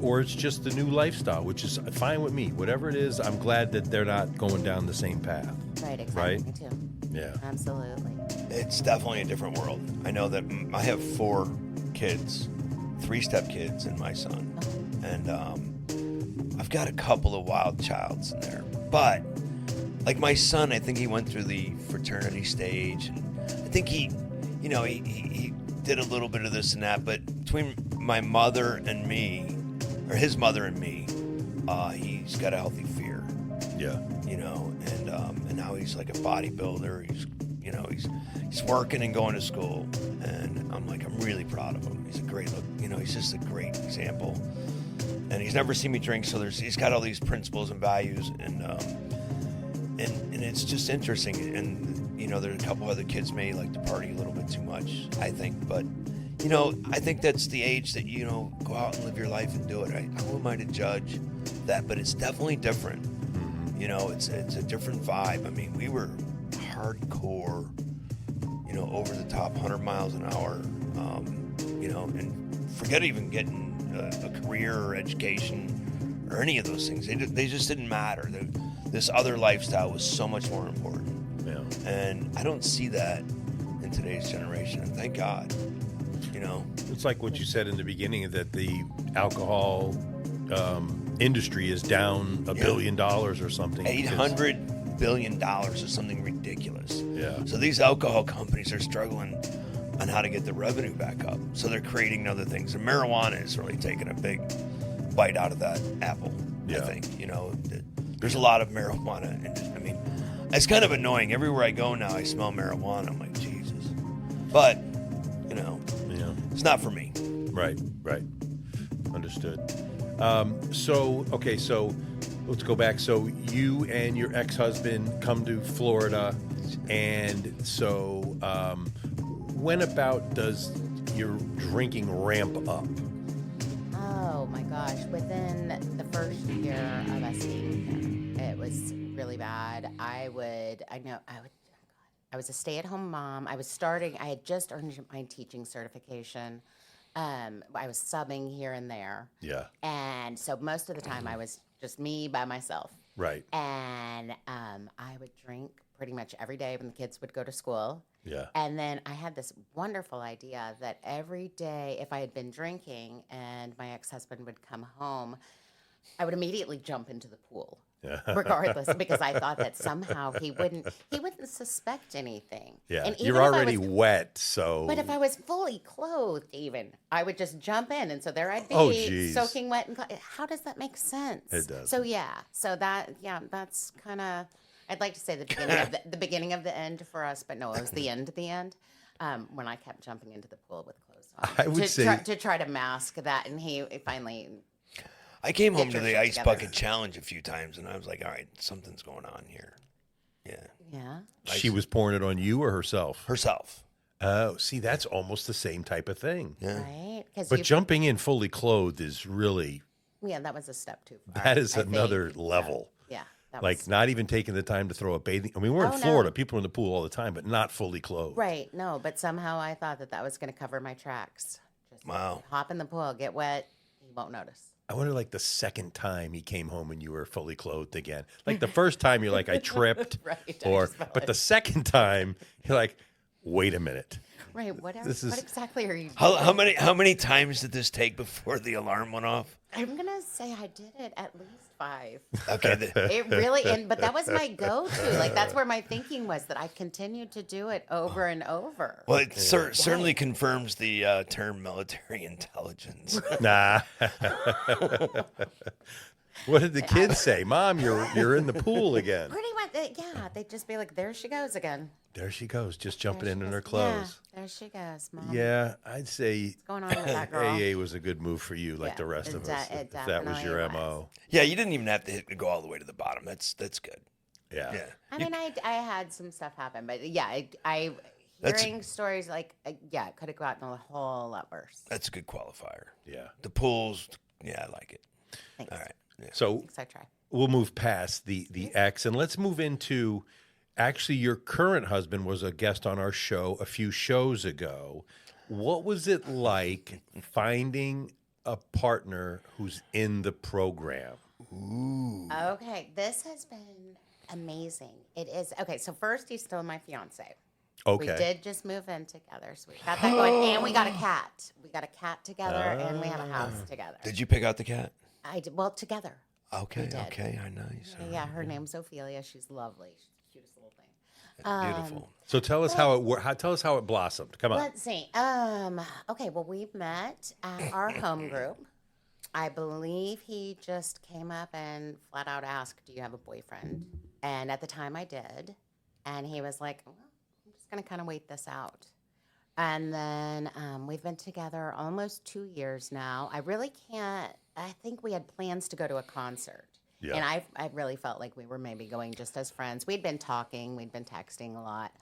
or it's just the new lifestyle, which is fine with me. Whatever it is, I'm glad that they're not going down the same path. Right, exactly. Right? Me too. Yeah. Absolutely. It's definitely a different world. I know that I have 4 kids, 3 stepkids and my son. And I've got a couple of wild childs in there. But like my son, I think he went through the fraternity stage. And I think he did a little bit of this and that. But between my mother and me, or his mother and me, he's got a healthy fear. Yeah. And now he's like a bodybuilder. He's, he's working and going to school, and I'm like, I'm really proud of him. He's a great look, he's just a great example. And he's never seen me drink, so he's got all these principles and values, and it's just interesting. And there's a couple other kids may like to party a little bit too much, I think, but I think that's the age that go out and live your life and do it. Who am I to judge that? But it's definitely different. It's a different vibe. I mean, we were hardcore, over the top, 100 miles an hour, and forget even getting a career or education or any of those things. They just didn't matter. This other lifestyle was so much more important. Yeah. And I don't see that in today's generation. And thank God, It's like what you said in the beginning, that the alcohol industry is down $1 billion or something. $800 billion is something ridiculous. Yeah. So these alcohol companies are struggling on how to get the revenue back up. So they're creating other things. And marijuana is really taking a big bite out of that apple, Yeah. I think. There's a lot of marijuana. And I mean, it's kind of annoying. Everywhere I go now, I smell marijuana. I'm like, Jesus. But, it's not for me. Right. Understood. So let's go back. So you and your ex-husband come to Florida, and so when about does your drinking ramp up? Oh my gosh! Within the first year of us being here, it was really bad. I was a stay-at-home mom. I had just earned my teaching certification. I was subbing here and there. Yeah. And so most of the time I was just me by myself. Right. And I would drink pretty much every day when the kids would go to school. Yeah. And then I had this wonderful idea that every day, if I had been drinking and my ex-husband would come home, I would immediately jump into the pool. Yeah. Regardless, because I thought that somehow he wouldn't suspect anything. Yeah. And even You're if I already was, wet, so. But if I was fully clothed, even I would just jump in, and so there I'd be, Oh, geez. soaking wet. And how does that make sense? It does. So that's kind of. I'd like to say the beginning of the beginning of the end for us, but no, it was the end of the end. When I kept jumping into the pool with clothes on, I would say to try to mask that, and he finally. I came home to the shit ice together. bucket challenge a few times, and I was like, all right, something's going on here. Yeah. Yeah. she was pouring it on you or herself? Herself. Oh, see, that's almost the same type of thing. Yeah. Right. Because But jumping in fully clothed is really, yeah, that was a step too far. that is I think. another level. Yeah. That Like was, not even taking the time to throw a bathing. I mean, we're in Oh, no. Florida. People are in the pool all the time, but not fully clothed. right. No, but somehow I thought that was going to cover my tracks. Just Wow. hop in the pool, get wet, you won't notice. I wonder, like, the second time he came home and you were fully clothed again. Like the first time, you're like, I tripped, Right, I or just felt but like- the second time, you're like, wait a minute. Right. What This is- exactly are you doing? How many times did this take before the alarm went off? I'm going to say I did it at least 5. Okay. It really, but that was my go-to. Like, that's where my thinking was, that I continued to do it over and over. Well, it certainly confirms the term military intelligence. Nah. What did the kids say? Mom, you're in the pool again. Pretty much, yeah. They'd just be like, there she goes again. There she goes, just jumping There in she her goes. clothes. Yeah, there she goes, Mom. Yeah, I'd say What's going on with that girl? AA was a good move for you, like Yeah, the rest it of us. de- it If that was your definitely MO. Yeah, you didn't even have to go all the way to the bottom. That's good. Yeah. Yeah. I mean, I had some stuff happen, but yeah, I That's- hearing stories like, yeah, it could have gotten a whole lot worse. That's a good qualifier. Yeah. The pools, yeah, I like it. Thanks. All right. Yeah. So Thanks, I try. we'll move past the ex and let's move into, actually, your current husband was a guest on our show a few shows ago. What was it like finding a partner who's in the program? Okay, this has been amazing. It is. Okay, so first, he's still my fiance. Okay. We did just move in together, so we got that going, and we got a cat. We got a cat together, and we have a house together. Did you pick out the cat? I did, well, together. Okay. did. Okay. I nice. Yeah, her name's Ophelia. She's lovely. She's the cutest little thing. Beautiful. So tell us how it tell us how it blossomed. Come on. Let's see. Okay, well, we met at our home group. I believe he just came up and flat out asked, "Do you have a boyfriend?" And at the time, I did. And he was like, "Well, I'm just going to kind of wait this out. And then we've been together almost 2 years now. I really can't. I think we had plans to go to a concert. Yeah. And I really felt like we were maybe going just as friends. We'd been talking, we'd been texting a lot,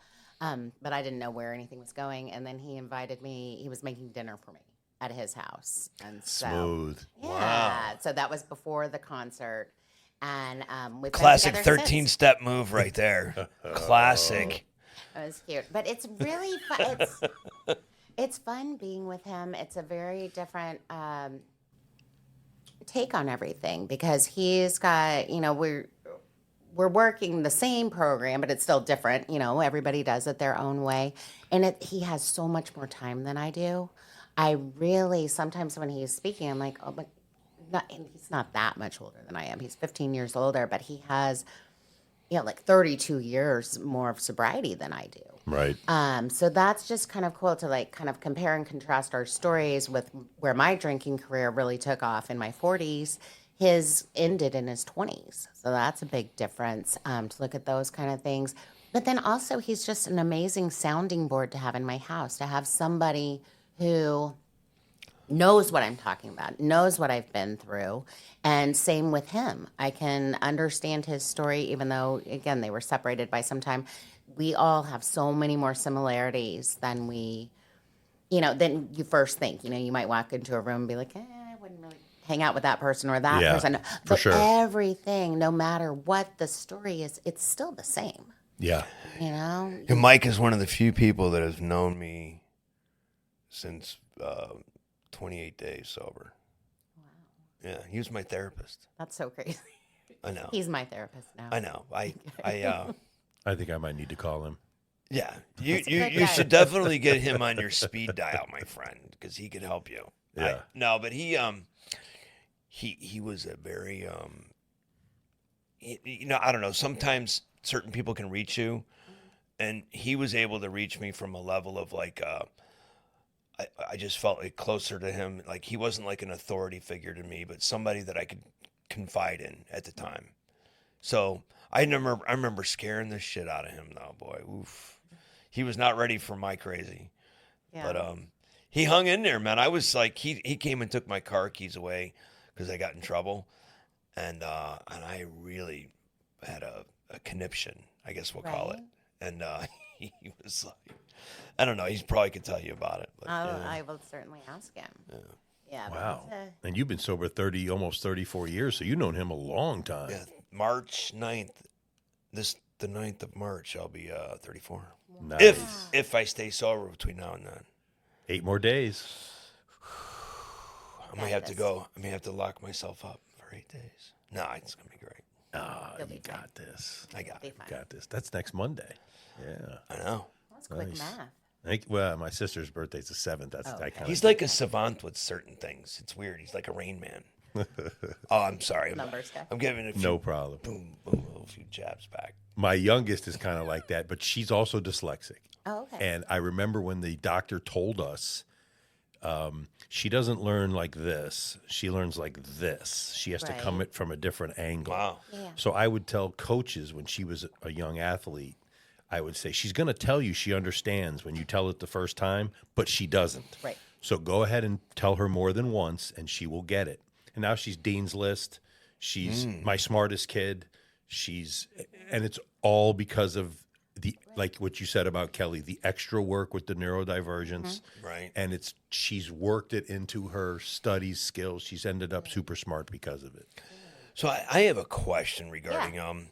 but I didn't know where anything was going. And then he invited me. He was making dinner for me at his house. And so, Smooth. yeah. Wow. So that was before the concert. And we've Classic been together 13-step move right there. Classic. It was cute, but it's really fun. It's fun being with him. It's a very different take on everything because he's got, we're working the same program, but it's still different. Everybody does it their own way, and he has so much more time than I do. I really sometimes when he's speaking, I'm like, oh, but he's not that much older than I am. He's 15 years older, but he has. 32 years more of sobriety than I do. Right. So that's just kind of cool to kind of compare and contrast our stories with where my drinking career really took off in my 40s. His ended in his 20s. So that's a big difference to look at those kind of things. But then also he's just an amazing sounding board to have in my house, to have somebody who knows what I'm talking about, knows what I've been through, and same with him. I can understand his story, even though, again, they were separated by some time. We all have so many more similarities than than you first think. You might walk into a room and be like, I wouldn't really hang out with that person or that person. But sure. Everything, no matter what the story is, it's still the same. Yeah. And Mike is one of the few people that has known me since 28 days sober. Wow. Yeah, he was my therapist. That's so crazy. I know. He's my therapist now. I know. I I think I might need to call him. Yeah, a you good guy. should definitely get him on your speed dial, my friend, because he could help you. Yeah. But he was a very I don't know. Sometimes certain people can reach you, and he was able to reach me from a level of I just felt like closer to him. Like he wasn't like an authority figure to me, but somebody that I could confide in at the time. So I remember scaring the shit out of him though, boy. Oof. He was not ready for my crazy. Yeah. But he hung in there, man. I was like, he came and took my car keys away because I got in trouble. And I really had a conniption, I guess we'll call it. And he was like, I don't know. He probably could tell you about it. But, I will certainly ask him. Yeah. Wow. And you've been sober almost 34 years, so you've known him a long time. yeah, March 9th, the 9th of March, I'll be 34. Nice. If I stay sober between now and then. 8 more days. I may have to go. I may have to lock myself up for 8 days. No, it's going to be great. You'll be You fine. got this. I got Be it. fine. Got this. That's next Monday. Yeah. I know. That's quick Nice. math. Well, my sister's birthday's the 7th. That's Oh, I okay. kind He's like a savant with certain things. It's weird. He's like a Rain Man. Oh, I'm sorry. Numbers guy. I'm giving a few, no problem. boom, boom, a few jabs back. My youngest is kind of like that, but she's also dyslexic. Oh, okay. And I remember when the doctor told us she doesn't learn like this. She learns like this. She has to come Right. it from a different angle. Wow. Yeah. So I would tell coaches when she was a young athlete, I would say, she's going to tell you she understands when you tell it the first time, but she doesn't. Right. So go ahead and tell her more than once, and she will get it. And now she's Dean's List. She's my smartest kid. And it's all because of like what you said about Kelly, the extra work with the neurodivergence. Right. And she's worked it into her studies skills. She's ended up super smart because of it. So I have a question regarding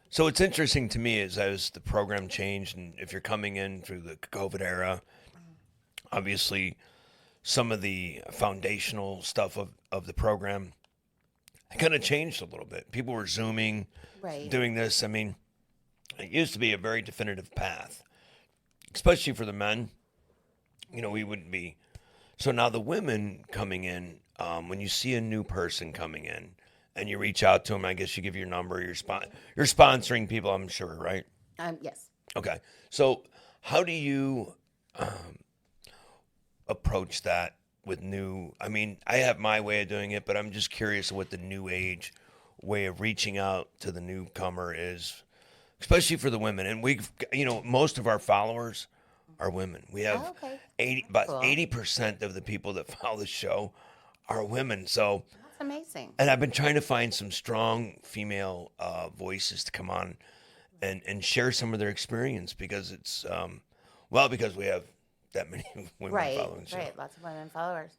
so it's interesting to me is as the program changed, and if you're coming in through the COVID era, obviously some of the foundational stuff of the program kind of changed a little bit. People were Zooming, Right. doing this. I mean, it used to be a very definitive path, especially for the men. We wouldn't be. So now the women coming in, when you see a new person coming in and you reach out to them, I guess you give your number, you're sponsoring people, I'm sure, right? Yes. Okay. So how do you approach that with I have my way of doing it, but I'm just curious what the new age way of reaching out to the newcomer is especially for the women. And most of our followers are women. We have about 80% of the people that follow the show are women. So That's amazing. and I've been trying to find some strong female voices to come on and share some of their experience because it's because we have that many women following the show. Right, lots of women followers.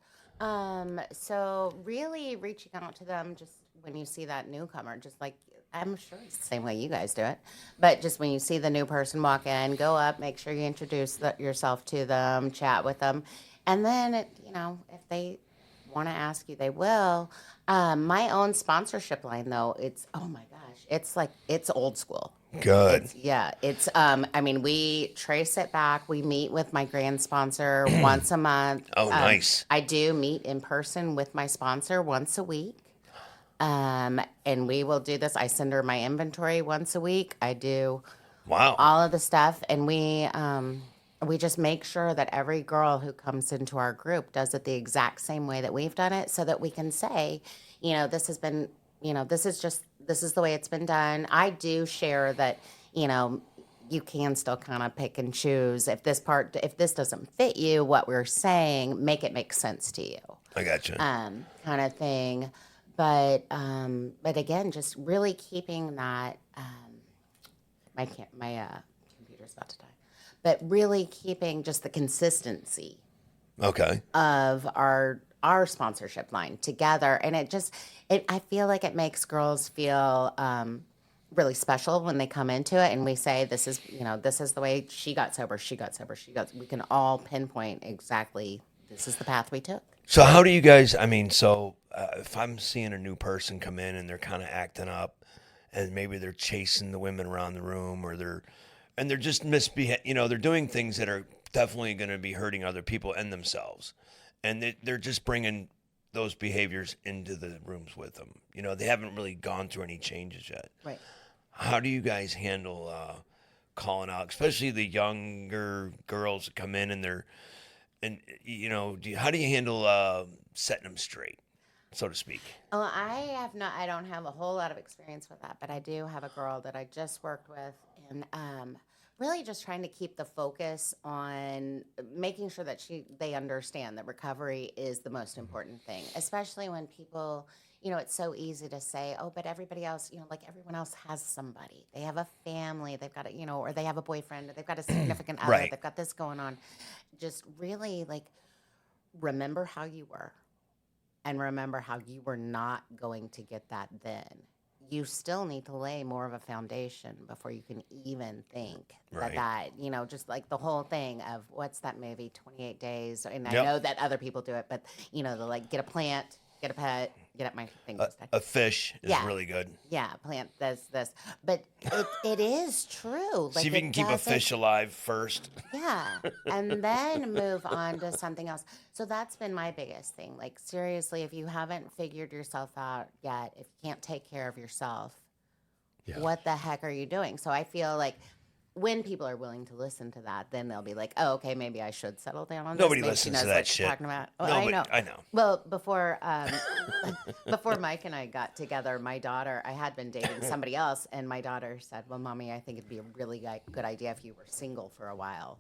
So really reaching out to them just when you see that newcomer, just like I'm sure it's the same way you guys do it, but just when you see the new person walk in, go up, make sure you introduce yourself to them, chat with them, and then if they want to ask you, they will. My own sponsorship line though, it's it's old school. Good. We trace it back. We meet with my grand sponsor once a month. Oh, nice. I do meet in person with my sponsor once a week. And we will do this. I send her my inventory once a week. I do all of the stuff. And we just make sure that every girl who comes into our group does it the exact same way that we've done it so that we can say, this has been, this is the way it's been done. I do share that, you can still kind of pick and choose. If this doesn't fit you, what we're saying, make it make sense to you. I gotcha. Kind of thing. But again, just really keeping that, my computer's about to die. But really keeping just the consistency of our sponsorship line together. And I feel like it makes girls feel really special when they come into it and we say, this is the way she got sober, we can all pinpoint exactly this is the path we took. So how do you guys, if I'm seeing a new person come in and they're kind of acting up and maybe they're chasing the women around the room or they're just they're doing things that are definitely going to be hurting other people and themselves. And they're just bringing those behaviors into the rooms with them. They haven't really gone through any changes yet. Right. How do you guys handle calling out, especially the younger girls that come in how do you handle setting them straight, so to speak? Well, I don't have a whole lot of experience with that, but I do have a girl that I just worked with and really just trying to keep the focus on making sure that they understand that recovery is the most important thing, especially when people, it's so easy to say, oh, but everybody else, like everyone else has somebody. They have a family, they've got or they have a boyfriend, or they've got a significant other, Right. They've got this going on. Just really remember how you were and remember how you were not going to get that then. You still need to lay more of a foundation before you can even think that just like the whole thing of what's that movie, 28 Days. And I know that other people do it, but, they'll get a plant, get a pet, get up my thing. A fish is really good. Yeah, plant this. But it is true. See if you can keep a fish alive first. Yeah, and then move on to something else. So that's been my biggest thing. Like, seriously, if you haven't figured yourself out yet, if you can't take care of yourself, what the heck are you doing? So I feel like when people are willing to listen to that, then they'll be like, oh, okay, maybe I should settle down on this. Nobody Maybe listens she knows to that what shit. You're talking about. Well, I know. Well, before Mike and I got together, my daughter, I had been dating somebody else, and my daughter said, well, Mommy, I think it'd be a really good idea if you were single for a while.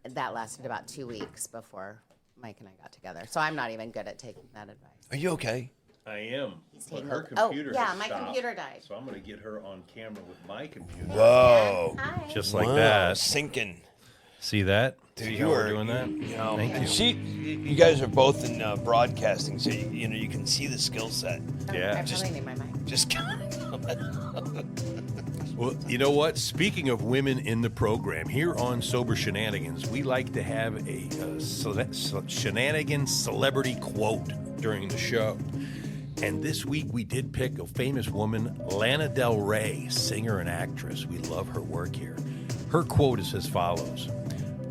That lasted about 2 weeks before Mike and I got together. So I'm not even good at taking that advice. Are you okay? I am. But her Oh, computer yeah, has my stopped, computer died. So I'm going to get her on camera with my computer. Whoa. Hi. Just like Wow, that. sinking. See that? Dude, See you how we're are doing that? Thank you. You guys are both in broadcasting, so you can see the skill set. Yeah. I probably need my mic. Just Well, you know what? Speaking of women in the program, here on Sober Shenanigans, we like to have a shenanigans celebrity quote during the show. And this week we did pick a famous woman, Lana Del Rey, singer and actress. We love her work here. Her quote is as follows: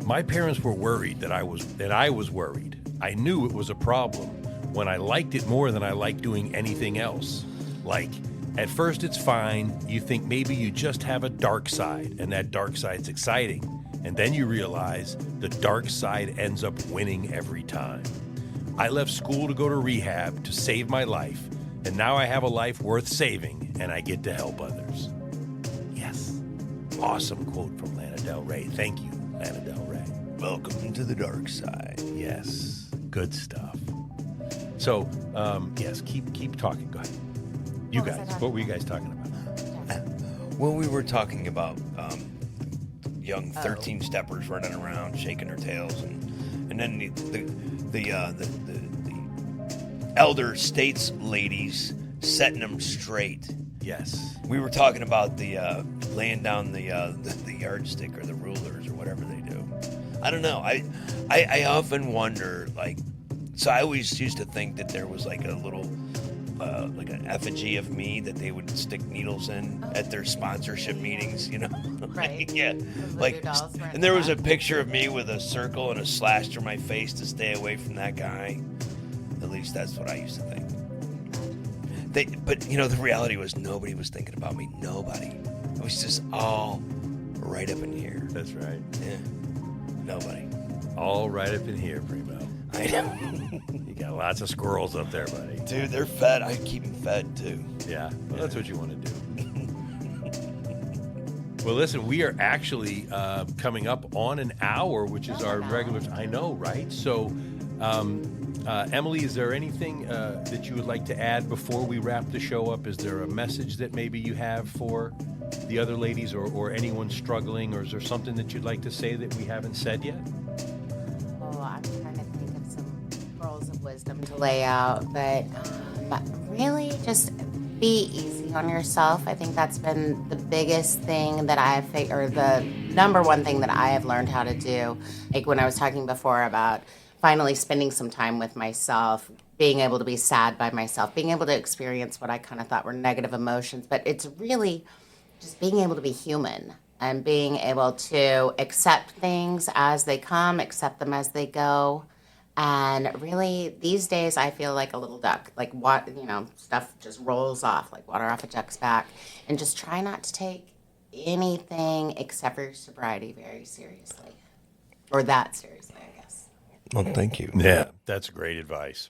"My parents were worried that I was worried. I knew it was a problem when I liked it more than I liked doing anything else. Like, at first it's fine, you think maybe you just have a dark side, and that dark side's exciting. And then you realize the dark side ends up winning every time. I left school to go to rehab to save my life, and now I have a life worth saving, and I get to help others." Yes. awesome quote from Lana Del Rey. Thank you, Lana Del Rey. Welcome to the dark side. Yes, good stuff. So, yes, keep talking. Go ahead. You guys, what were you guys talking about? Well, we were talking about young 13-steppers running around, shaking their tails, and then the elder states ladies setting them straight. Yes. We were talking about the laying down the yardstick or the rulers or whatever they do. I don't know. I often wonder, like, so I always used to think that there was like a little like an effigy of me that they would stick needles in at their sponsorship meetings, you know? Right. Yeah. Like, and there was a picture of me with a circle and a slash through my face to stay away from that guy. At least that's what I used to think. But you know, the reality was nobody was thinking about me. Nobody. It was just all right up in here. That's right. Yeah. Nobody. All right up in here, Primo. I know. You got lots of squirrels up there, buddy. Dude, they're fed. I keep them fed too. Yeah, well, that's what you want to do. Well, listen, we are actually coming up on an hour, which is our regular. I know, right? So, Emily, is there anything that you would like to add before we wrap the show up? Is there a message that maybe you have for the other ladies or anyone struggling, or is there something that you'd like to say that we haven't said yet? Oh, I'm trying to think of some pearls of wisdom to lay out, but really just be easy on yourself. I think that's been the biggest thing that or the number one thing that I have learned how to do. Like when I was talking before about finally spending some time with myself, being able to be sad by myself, being able to experience what I kind of thought were negative emotions, but it's really just being able to be human and being able to accept things as they come, accept them as they go. And really, these days, I feel like a little duck. Like, stuff just rolls off, like water off a duck's back. And just try not to take anything except for your sobriety very seriously. Or that seriously, I guess. Well, thank you. Yeah, that's great advice.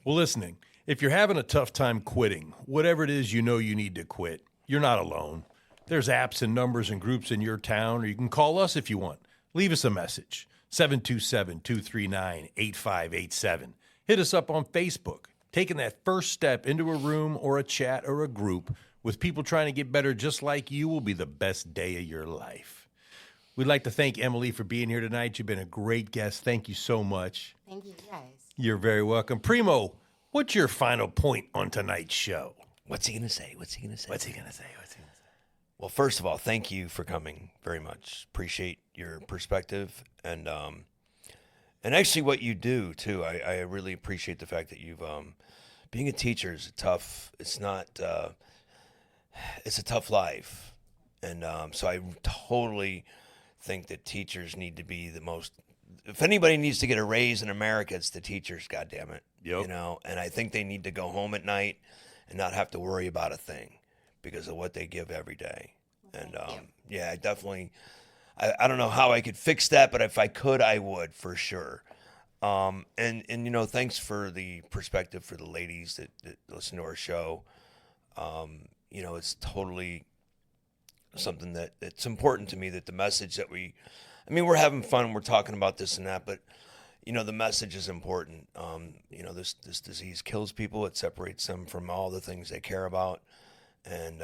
Well, listening, if you're having a tough time quitting, whatever it is you know you need to quit, you're not alone. There's apps and numbers and groups in your town, or you can call us if you want. Leave us a message, 727-239-8587. Hit us up on Facebook. Taking that first step into a room or a chat or a group with people trying to get better just like you will be the best day of your life. We'd like to thank Emily for being here tonight. You've been a great guest. Thank you so much. Thank you, guys. You're very welcome. Primo, what's your final point on tonight's show? What's he going to say? Well, first of all, thank you for coming very much. Appreciate your perspective and actually what you do too. I really appreciate the fact that you've being a teacher is tough. It's a tough life, and so I totally think that teachers need to be the most. If anybody needs to get a raise in America, it's the teachers. God damn it, Yep. You know. And I think they need to go home at night and not have to worry about a thing because of what they give every day. And yeah, I definitely. I don't know how I could fix that, but if I could, I would for sure. And you know, thanks for the perspective for the ladies that listen to our show. You know, it's totally something that it's important to me that the message that we're having fun, we're talking about this and that, but you know, the message is important. You know, this disease kills people. It separates them from all the things they care about. And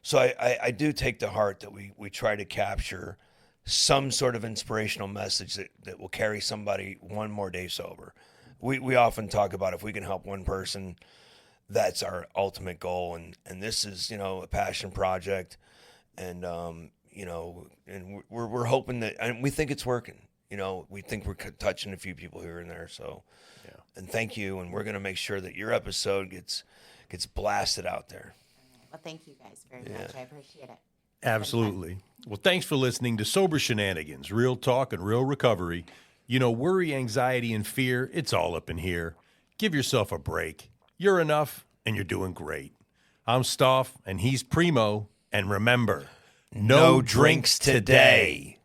so I do take to heart that we try to capture some sort of inspirational message that will carry somebody one more day sober. We often talk about if we can help one person, that's our ultimate goal. And this is, you know, a passion project. And, you know, and we're hoping that, and we think it's working. You know, we think we're touching a few people here and there. So, yeah. And thank you. And we're going to make sure that your episode gets blasted out there. Well, thank you guys very much. I appreciate it. Absolutely. Well, thanks for listening to Sober Shenanigans, real talk and real recovery. You know, worry, anxiety, and fear, it's all up in here. Give yourself a break. You're enough, and you're doing great. I'm Stoff, and he's Primo. And remember, no drinks today.